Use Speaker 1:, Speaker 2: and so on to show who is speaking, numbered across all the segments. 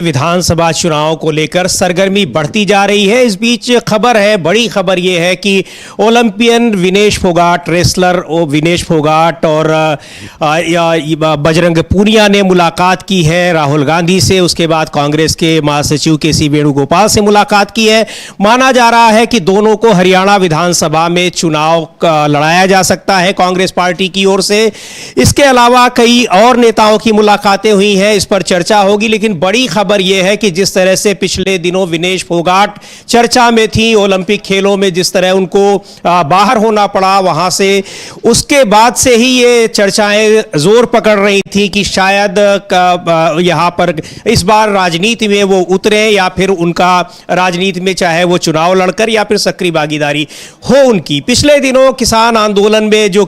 Speaker 1: विधानसभा चुनाव को लेकर सरगर्मी बढ़ती जा रही है। इस बीच खबर है, बड़ी खबर यह है कि ओलंपियन विनेश फोगाट, रेसलर विनेश फोगाट और बजरंग पूनिया ने मुलाकात की है राहुल गांधी से। उसके बाद कांग्रेस के महासचिव के.सी. वेणुगोपाल से मुलाकात की है। माना जा रहा है कि दोनों को हरियाणा विधानसभा में चुनाव लड़ाया जा सकता है कांग्रेस पार्टी की ओर से। इसके अलावा कई और नेताओं की मुलाकातें हुई हैं, इस पर चर्चा होगी। लेकिन बड़ी खबर यह है कि जिस तरह से पिछले दिनों विनेश फोगाट चर्चा में थी ओलंपिक खेलों में, जिस तरह उनको बाहर होना पड़ा वहां से, उसके बाद से ही ये चर्चाएं जोर पकड़ रही थी कि शायद यहां पर इस बार राजनीति में वो उतरे या फिर उनका राजनीति में चाहे वो चुनाव लड़कर या फिर सक्रिय भागीदारी हो उनकी। पिछले दिनों किसान आंदोलन में जो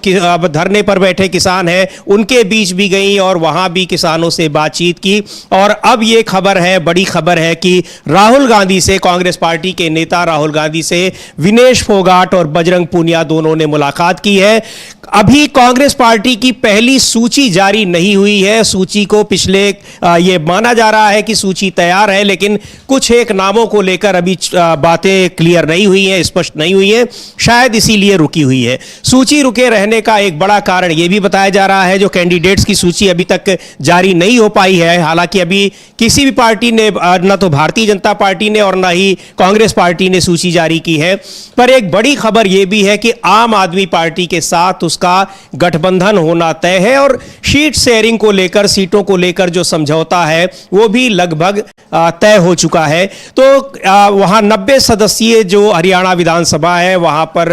Speaker 1: धरने पर बैठे किसान हैं उनके बीच भी गई और वहां भी किसानों से बातचीत की। और अब ये खबर है, बड़ी खबर है कि राहुल गांधी से, कांग्रेस पार्टी के नेता राहुल गांधी से विनेश फोगाट और बजरंग पूनिया दोनों ने मुलाकात की है। अभी कांग्रेस पार्टी की पहली सूची जारी नहीं हुई है। सूची को पिछले ये माना जा रहा है कि सूची तैयार है, लेकिन कुछ एक नामों को लेकर अभी बातें क्लियर नहीं हुई हैं, स्पष्ट नहीं हुई है, शायद इसीलिए रुकी हुई है। सूची रुके रहने का एक बड़ा कारण यह भी बताया जा रहा है, जो कैंडिडेट्स की सूची अभी तक जारी नहीं हो पाई है। हालांकि अभी किसी भी पार्टी ने, न तो भारतीय जनता पार्टी ने और न ही कांग्रेस पार्टी ने सूची जारी की है। पर एक बड़ी खबर यह भी है कि आम आदमी पार्टी के साथ उसका गठबंधन होना तय है और सीट शेयरिंग को लेकर, सीटों को लेकर जो समझौता है वो भी लगभग तय हो चुका है। तो वहां 90 सदस्यीय जो हरियाणा विधानसभा है वहां पर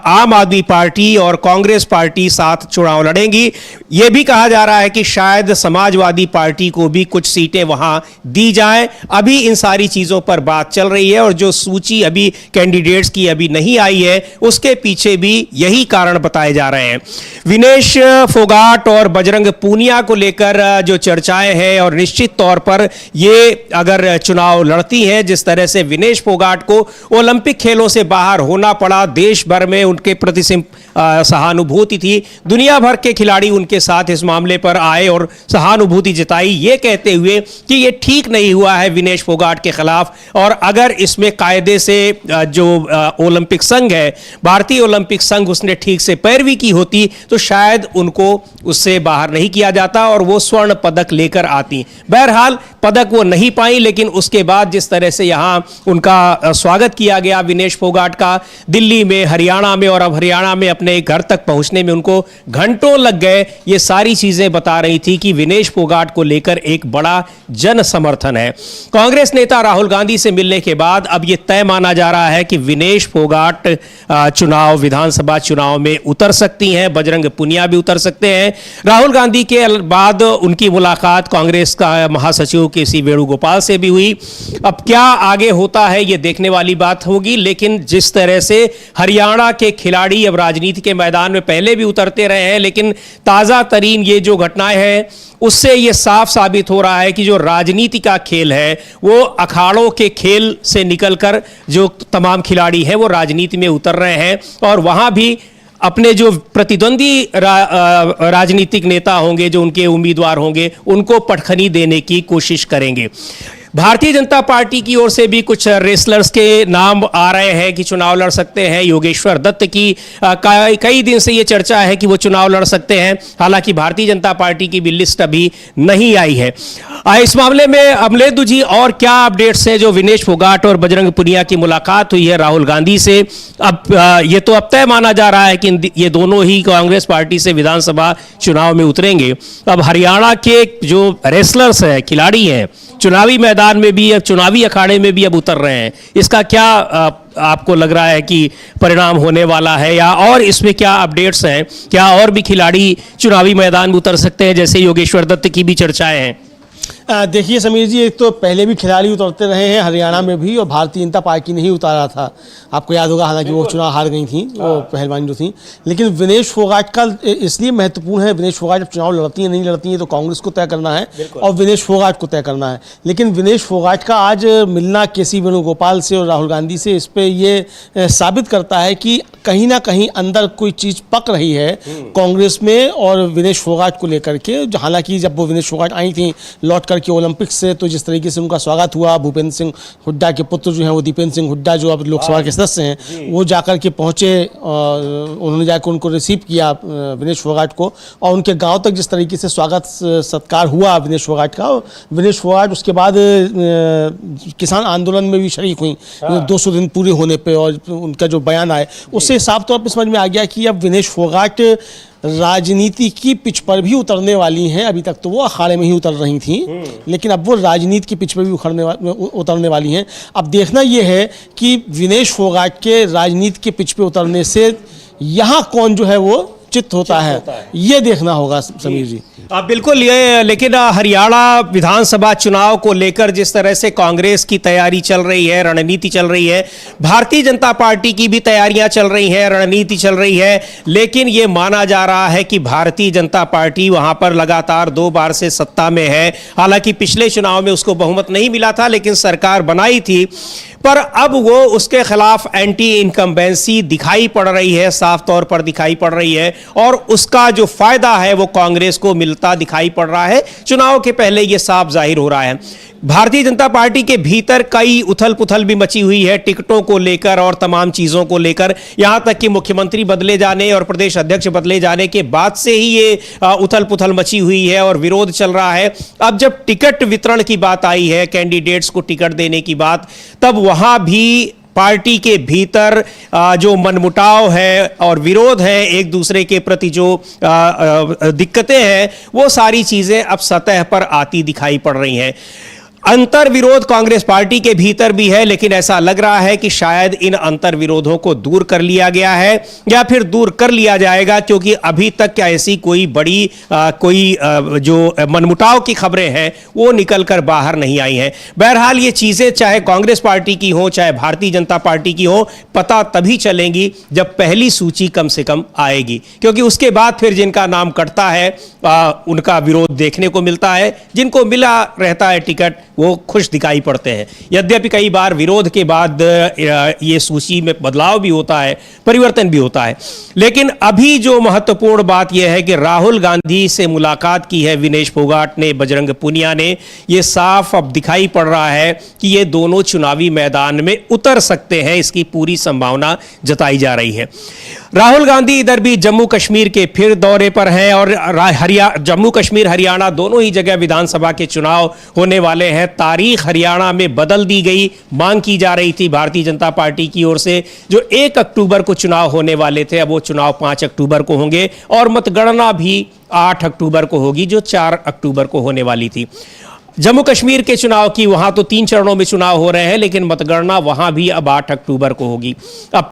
Speaker 1: आम आदमी पार्टी और कांग्रेस पार्टी साथ चुनाव लड़ेंगी। यह भी कहा जा रहा है कि शायद समाजवादी पार्टी को भी कुछ सीटें वहां दी जाएं। अभी इन सारी चीजों पर बात चल रही है और जो सूची अभी कैंडिडेट्स की अभी नहीं आई है उसके पीछे भी यही कारण बताए जा रहे हैं। विनेश फोगाट और बजरंग पूनिया को लेकर जो चर्चाएं हैं, और निश्चित तौर पर ये अगर चुनाव लड़ती हैं, जिस तरह से विनेश फोगाट को ओलंपिक खेलों से बाहर होना पड़ा, देश भर में उनके प्रति सहानुभूति थी, दुनिया भर के खिलाड़ी उनके साथ इस मामले पर आए और सहानुभूति जताई, ये कहते हुए कि ये ठीक नहीं हुआ है विनेश फोगाट के खिलाफ। और अगर इसमें कायदे से जो ओलंपिक संघ है, भारतीय ओलंपिक संघ, उसने ठीक से पैरवी की होती तो शायद उनको उससे बाहर नहीं किया जाता और वो स्वर्ण पदक लेकर आती। बहरहाल पदक वो नहीं पाई, लेकिन उसके बाद जिस तरह से यहां उनका स्वागत किया गया विनेश फोगाट का दिल्ली में, हरियाणा में, और अब हरियाणा में अपने घर तक पहुंचने में उनको घंटों लग गए, ये सारी चीजें बता रही थी कि विनेश फोगाट को लेकर एक बड़ा जन समर्थन है। कांग्रेस नेता राहुल गांधी से मिलने के बाद अब यह तय माना जा रहा है कि विनेश फोगाट चुनाव, विधानसभा चुनाव में उतर सकती हैं, बजरंग पूनिया भी उतर सकते हैं। राहुल गांधी के बाद उनकी मुलाकात कांग्रेस का महासचिव के.सी. वेणुगोपाल से भी हुई। अब क्या आगे होता है ये देखने वाली बात होगी, लेकिन जिस तरह से हरियाणा के खिलाड़ी अब राजनीति के मैदान में पहले भी उतरते रहे हैं, लेकिन ताजा तरीन ये जो घटनाएं हैं उससे ये साफ साबित हो रहा है कि जो राजनीति का खेल है वो अखाड़ों के खेल से निकलकर जो तमाम खिलाड़ी हैं वो राजनीति में उतर रहे हैं और वहां भी अपने जो प्रतिद्वंदी राजनीतिक नेता होंगे, जो उनके उम्मीदवार होंगे, उनको पटखनी देने की कोशिश करेंगे। भारतीय जनता पार्टी की ओर से भी कुछ रेसलर्स के नाम आ रहे हैं कि चुनाव लड़ सकते हैं। योगेश्वर दत्त की कई दिन से ये चर्चा है कि वो चुनाव लड़ सकते हैं। हालांकि भारतीय जनता पार्टी की भी लिस्ट अभी नहीं आई है। इस मामले में अमलेदु जी, और क्या अपडेट्स हैं? जो विनेश फोगाट और बजरंग पूनिया की मुलाकात हुई है राहुल गांधी से, अब ये तो अब तय माना जा रहा है कि ये दोनों ही कांग्रेस पार्टी से विधानसभा चुनाव में उतरेंगे। अब हरियाणा के जो रेसलर्स हैं, खिलाड़ी हैं, चुनावी मैदान में भी, अब चुनावी अखाड़े में भी अब उतर रहे हैं। इसका क्या आपको लग रहा है कि परिणाम होने वाला है, या और इसमें क्या अपडेट्स हैं? क्या और भी खिलाड़ी चुनावी मैदान में उतर सकते हैं, जैसे योगेश्वर दत्त की भी चर्चाएं हैं?
Speaker 2: देखिए समीर जी, एक तो पहले भी खिलाड़ी उतरते रहे हैं हरियाणा में भी, और भारतीय जनता पार्टी ने ही उतारा था, आपको याद होगा। हालांकि वो चुनाव हार गई थी, वो पहलवान जो थी। लेकिन विनेश फोगाट का इसलिए महत्वपूर्ण है, विनेश फोगाट जब चुनाव लड़ती है नहीं लड़ती है तो कांग्रेस को तय करना है और विनेश फोगाट को तय करना है। लेकिन विनेश फोगाट का आज मिलना के.सी. वेणुगोपाल से और राहुल गांधी से, इस पर ये साबित करता है कि कहीं ना कहीं अंदर कोई चीज़ पक रही है कांग्रेस में और विनेश फोगाट को लेकर के। हालांकि जब वो विनेश फोगाट आई थी लौट कर करके ओलंपिक्स से, तो जिस तरीके से उनका स्वागत हुआ, भूपेंद्र सिंह हुड्डा के पुत्र जो हैं वो दीपेंद्र सिंह हुड्डा जो अब लोकसभा के सदस्य हैं, वो जाकर के पहुँचे, उन्होंने जाकर उनको रिसीव किया विनेश फोगाट को, और उनके गांव तक जिस तरीके से स्वागत सत्कार हुआ विनेश फोगाट का। विनेश फोगाट उसके बाद किसान आंदोलन में भी शरीक हुई 200 दिन पूरे होने पे, और उनका जो बयान आए उससे साफ तौर पर समझ में आ गया कि अब विनेश फोगाट राजनीति की पिच पर भी उतरने वाली हैं। अभी तक तो वो अखाड़े में ही उतर रही थी, लेकिन अब वो राजनीति की पिच पर भी उतरने वाली हैं। अब देखना ये है कि विनेश फोगाट के राजनीति के पिच पे उतरने से यहाँ कौन जो है वो चित्त होता है, ये देखना होगा समीर जी।
Speaker 1: बिल्कुल, ये लेकिन हरियाणा विधानसभा चुनाव को लेकर जिस तरह से कांग्रेस की तैयारी चल रही है, रणनीति चल रही है, भारतीय जनता पार्टी की भी तैयारियां चल रही हैं, रणनीति चल रही है, लेकिन ये माना जा रहा है कि भारतीय जनता पार्टी वहां पर लगातार 2 बार से सत्ता में है। हालांकि पिछले चुनाव में उसको बहुमत नहीं मिला था, लेकिन सरकार बनाई थी, पर अब वो उसके खिलाफ एंटी इनकम्बेंसी दिखाई पड़ रही है, साफ तौर पर दिखाई पड़ रही है, और उसका जो फायदा है वो कांग्रेस को मिलता दिखाई पड़ रहा है। चुनाव के पहले ये साफ जाहिर हो रहा है। भारतीय जनता पार्टी के भीतर कई उथल पुथल भी मची हुई है, टिकटों को लेकर और तमाम चीजों को लेकर, यहां तक कि मुख्यमंत्री बदले जाने और प्रदेश अध्यक्ष बदले जाने के बाद से ही ये उथल पुथल मची हुई है और विरोध चल रहा है। अब जब टिकट वितरण की बात आई है, कैंडिडेट्स को टिकट देने की बात, तब वहां भी पार्टी के भीतर जो मनमुटाव है और विरोध है, एक दूसरे के प्रति जो दिक्कतें हैं, वो सारी चीजें अब सतह पर आती दिखाई पड़ रही हैं। अंतर विरोध कांग्रेस पार्टी के भीतर भी है, लेकिन ऐसा लग रहा है कि शायद इन अंतर विरोधों को दूर कर लिया गया है या फिर दूर कर लिया जाएगा, क्योंकि अभी तक क्या ऐसी कोई बड़ी जो मनमुटाव की खबरें हैं वो निकल कर बाहर नहीं आई हैं। बहरहाल ये चीजें चाहे कांग्रेस पार्टी की हो चाहे भारतीय जनता पार्टी की हो, पता तभी चलेंगी जब पहली सूची कम से कम आएगी, क्योंकि उसके बाद फिर जिनका नाम कटता है उनका विरोध देखने को मिलता है, जिनको मिला रहता है टिकट वो खुश दिखाई पड़ते हैं। यद्यपि कई बार विरोध के बाद ये सूची में बदलाव भी होता है, परिवर्तन भी होता है, लेकिन अभी जो महत्वपूर्ण बात यह है कि राहुल गांधी से मुलाकात की है विनेश फोगाट ने, बजरंग पुनिया ने, ये साफ अब दिखाई पड़ रहा है कि ये दोनों चुनावी मैदान में उतर सकते हैं, इसकी पूरी संभावना जताई जा रही है। राहुल गांधी इधर भी जम्मू कश्मीर के फिर दौरे पर हैं और जम्मू कश्मीर हरियाणा दोनों ही जगह विधानसभा के चुनाव होने वाले हैं। तारीख हरियाणा में बदल दी गई, मांग की जा रही थी भारतीय जनता पार्टी की ओर से, जो 1 अक्टूबर को चुनाव होने वाले थे, अब वो चुनाव 5 अक्टूबर को होंगे, और मतगणना भी 8 अक्टूबर को होगी, जो 4 अक्टूबर को होने वाली थी। जम्मू कश्मीर के चुनाव की वहां तो 3 चरणों में चुनाव हो रहे हैं, लेकिन मतगणना वहां भी अब 8 अक्टूबर को होगी। अब